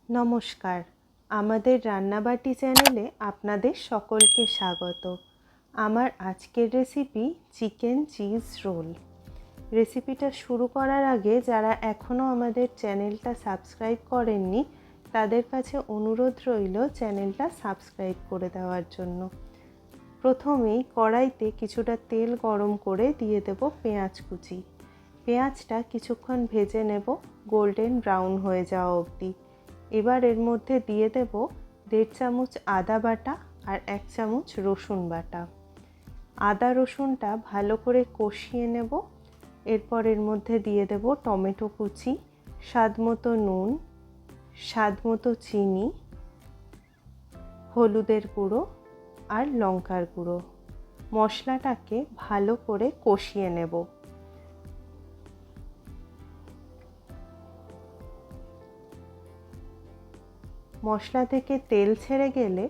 নমস্কার, আমাদের রান্নাবাটি চ্যানেলে আপনাদের সকলকে স্বাগত। আমার আজকের রেসিপি চিকেন চিজ রোল। রেসিপিটা শুরু করার আগে যারা এখনও আমাদের চ্যানেলটা সাবস্ক্রাইব করেননি তাদের কাছে অনুরোধ রইল চ্যানেলটা সাবস্ক্রাইব করে দেওয়ার জন্য। প্রথমেই কড়াইতে কিছুটা তেল গরম করে দিয়ে দেব পেঁয়াজ কুচি। পেঁয়াজটা কিছুক্ষণ ভেজে নেব গোল্ডেন ব্রাউন হয়ে যাওয়া অবধি। এবার এর মধ্যে দিয়ে দেব 1.5 চামচ আদা বাটা আর 1 চামচ রসুন বাটা। আদা রসুনটা ভালো করে কষিয়ে নেব। এরপর এর মধ্যে দিয়ে দেব টমেটো কুচি, স্বাদমতো নুন, স্বাদমতো চিনি, হলুদের গুঁড়ো আর লঙ্কার গুঁড়ো। মশলাটাকে ভালো করে কষিয়ে নেব। মশলা থেকে তেল ছেড়ে গেলে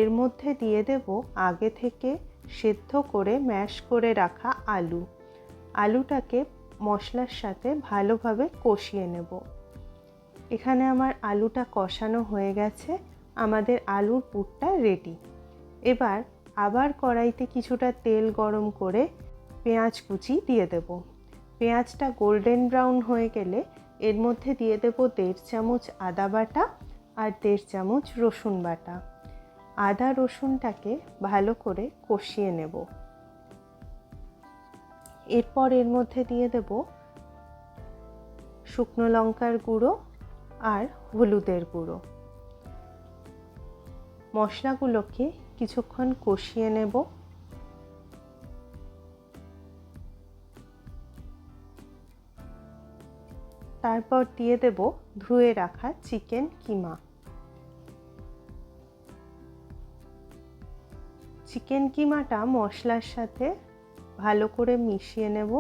এর মধ্যে দিয়ে দেব আগে থেকে সেদ্ধ করে ম্যাশ করে রাখা আলু। আলুটাকে মশলার সাথে ভালোভাবে কষিয়ে নেব। এখানে আমার আলুটা কষানো হয়ে গেছে, আমাদের আলুর পুরটা রেডি। এবার আবার কড়াইতে কিছুটা তেল গরম করে পেঁয়াজ কুচি দিয়ে দেব। পেঁয়াজটা গোল্ডেন ব্রাউন হয়ে গেলে এর মধ্যে দিয়ে দেব 1.5 চামচ আদা বাটা আর 1.5 চামচ রসুন বাটা। আদা রসুনটাকে ভালো করে কষিয়ে নেব। এরপর এর মধ্যে দিয়ে দেব শুকনো লঙ্কার গুঁড়ো আর হলুদের গুঁড়ো। মশলাগুলোকে কিছুক্ষণ কষিয়ে নেব। তারপর দিয়ে দেব ধুয়ে রাখা চিকেন কিমা। চিকেন কিমাটা মশলার সাথে ভালো করে মিশিয়ে নেব।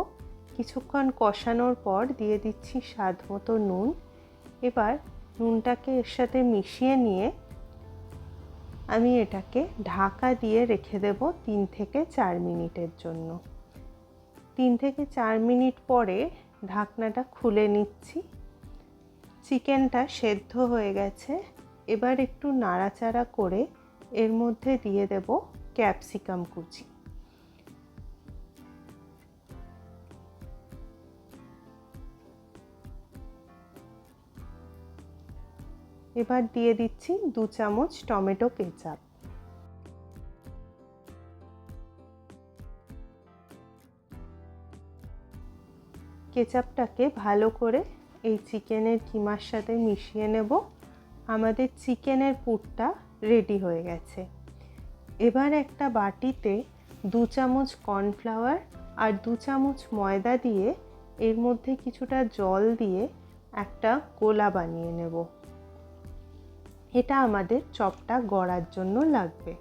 কিছুক্ষণ কষানোর পর দিয়ে দিচ্ছি স্বাদমতো নুন। এবার নুনটাকে এর সাথে মিশিয়ে নিয়ে আমি এটাকে ঢাকা দিয়ে রেখে দেব 3 থেকে 4 মিনিটের জন্য। 3 থেকে 4 মিনিট পরে ঢাকনাটা খুলে নিচ্ছি। চিকেনটা সেদ্ধ হয়ে গেছে। এবার একটু নাড়াচাড়া করে এর মধ্যে দিয়ে দেব ক্যাপসিকাম কুচি। এবার দিয়ে দিচ্ছি 2 চামচ টমেটো কেচাপ। কেচাপটাকে ভালো করে এই চিকেনের কিমার সাথে মিশিয়ে নেব। আমাদের চিকেনের পুরটা রেডি হয়ে গেছে। এবার একটা বাটিতে 2 চামচ কর্নফ্লাওয়ার আর 2 চামচ ময়দা দিয়ে এর মধ্যে কিছুটা জল দিয়ে একটা গোলা বানিয়ে নেব। এটা আমাদের চপটা গড়ার জন্য লাগবে।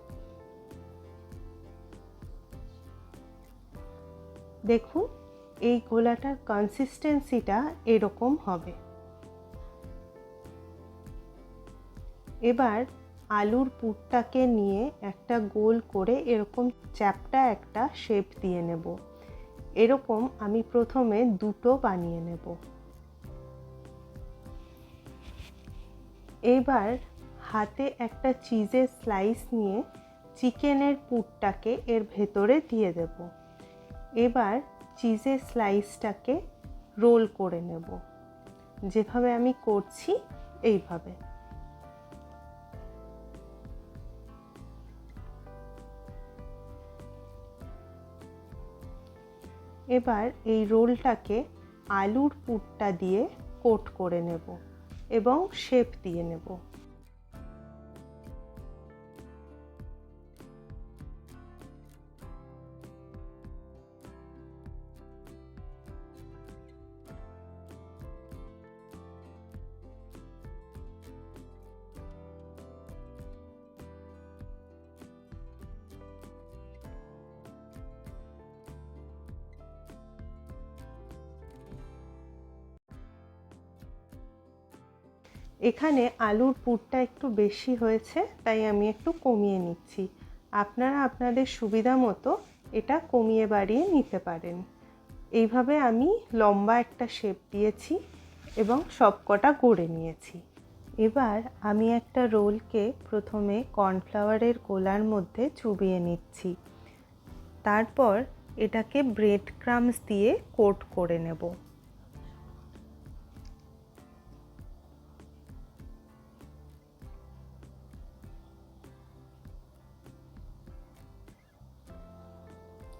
দেখুন এই গোলাটার কনসিস্টেন্সিটা এরকম হবে। এবার আলুর পুরটাকে নিয়ে একটা গোল করে এরকম চ্যাপ্টা একটা শেপ দিয়ে নেব। এরকম আমি প্রথমে 2টো বানিয়ে নেব। এবার হাতে একটা চিজের স্লাইস নিয়ে চিকেনের পুরটাকে এর ভেতরে দিয়ে দেব। এবার চিজের স্লাইসটাকে রোল করে নেব, যেভাবে আমি করছি এইভাবে। এবার এই রোলটাকে আলুর পুরটা দিয়ে কোট করে নেব এবং শেপ দিয়ে নেব। এখানে আলুর পুরটা একটু বেশি হয়েছে, তাই আমি একটু কমিয়ে নিচ্ছি। আপনারা আপনাদের সুবিধা মতো এটা কমিয়ে বাড়িয়ে নিতে পারেন। এইভাবে আমি লম্বা একটা শেপ দিয়েছি এবং সবকটা গড়ে নিয়েছি। এবার আমি একটা রোলকে প্রথমে কর্নফ্লাওয়ারের গোলার মধ্যে চুবিয়ে নিচ্ছি। তারপর এটাকে ব্রেড ক্রাম্বস দিয়ে কোট করে নেব।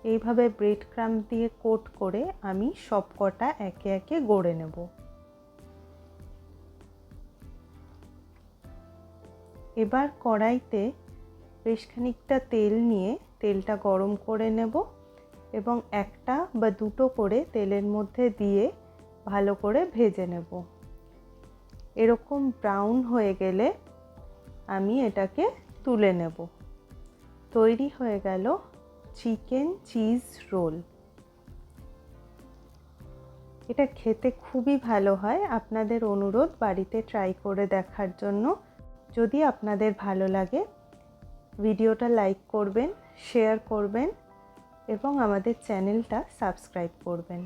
এইভাবে ব্রেড ক্রাম্ব দিয়ে কোট করে আমি সব কটা একে একে গড়ে নেব। এবার কড়াইতে বেশ খানিকটা তেল নিয়ে তেলটা গরম করে নেব এবং একটা বা দুটো করে তেলের মধ্যে দিয়ে ভালো করে ভেজে নেব। এরকম ব্রাউন হয়ে গেলে আমি এটাকে তুলে নেব। তৈরি হয়ে গেল চিকেন চিজ রোল। এটা খেতে খুবই ভালো হয়। আপনাদের অনুরোধ বাড়িতে ট্রাই করে দেখার জন্য। যদি আপনাদের ভালো লাগে ভিডিওটা লাইক করবেন, শেয়ার করবেন এবং আমাদের চ্যানেলটা সাবস্ক্রাইব করবেন।